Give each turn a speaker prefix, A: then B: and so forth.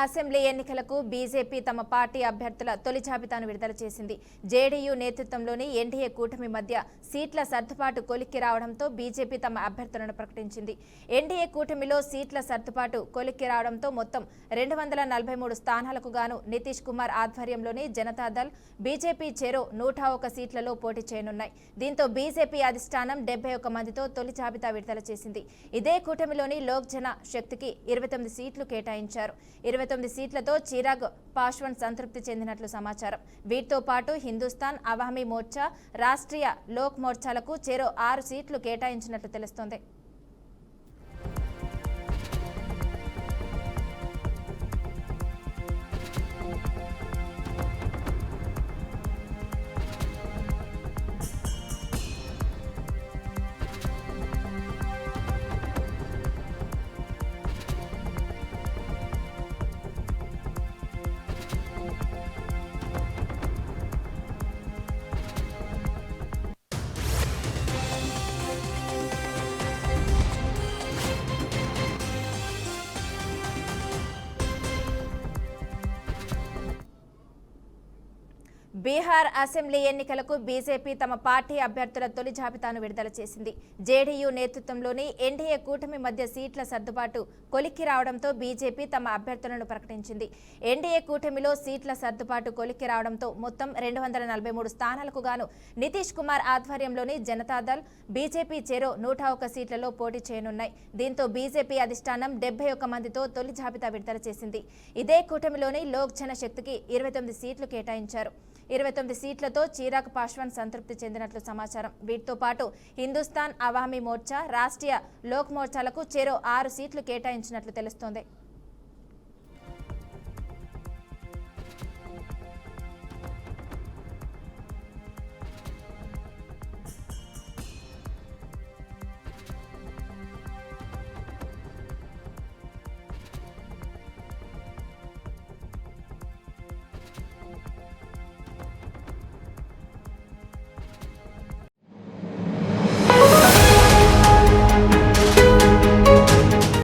A: Assembly ఎన్నికలకు BJP తమ party అభ్యర్థుల తొలి జాబితాను విడుదల చేసింది. జేడీయూ నేతృత్వంలోని ఎన్డీఏ కూటమి మధ్య సీట్ల సర్దుబాటు కొలిక్కి రావడంతో బీజేపీ తమ అభ్యర్థులను ప్రకటించింది. ఎన్డీఏ కూటమిలో సీట్ల సర్దుబాటు కొలిక్కి రావడంతో మొత్తం 243 స్థానాలకు గాను నితీష్ కుమార్ ఆధ్వర్యంలోని జనతాదళ్, బీజేపీ చెరో 101 సీట్లలో పోటీ చేయనున్నాయి. దీంతో బీజేపీ అధిష్టానం 71 మందితో తొలి జాబితా విడుదల చేసింది. ఇదే కూటమిలోని లోక్ జన శక్తికి 29 సీట్లు కేటాయించారు. 29 సీట్లతో చిరాగ్ పాశ్వాన్ సంతృప్తి చెందినట్లు సమాచారం. వీటితో పాటు హిందుస్థాన్ అవామీ మోర్చా, రాష్ట్రీయ లోక్ మోర్చాలకు చెరో 6 సీట్లు కేటాయించినట్లు తెలుస్తోంది. బీహార్ అసెంబ్లీ ఎన్నికలకు బీజేపీ తమ పార్టీ అభ్యర్థుల తొలి జాబితాను విడుదల చేసింది. జేడీయూ నేతృత్వంలోని ఎన్డీఏ కూటమి మధ్య సీట్ల సర్దుబాటు కొలిక్కి రావడంతో బీజేపీ తమ అభ్యర్థులను ప్రకటించింది. ఎన్డీఏ కూటమిలో సీట్ల సర్దుబాటు కొలిక్కి రావడంతో మొత్తం 243 స్థానాలకు గాను నితీష్ కుమార్ ఆధ్వర్యంలోని జనతాదళ్, బీజేపీ చెరో 101 సీట్లలో పోటీ చేయనున్నాయి. దీంతో బీజేపీ అధిష్టానం 71 మందితో తొలి జాబితా విడుదల చేసింది. ఇదే కూటమిలోని లోక్ జన శక్తికి 29 సీట్లు కేటాయించారు. 29 సీట్లతో చిరాగ్ పాశ్వాన్ సంతృప్తి చెందినట్లు సమాచారం. వీటితో పాటు హిందుస్థాన్ అవామీ మోర్చా, రాష్ట్రీయ లోక్ మోర్చాలకు చెరో 6 సీట్లు కేటాయించినట్లు తెలుస్తోంది.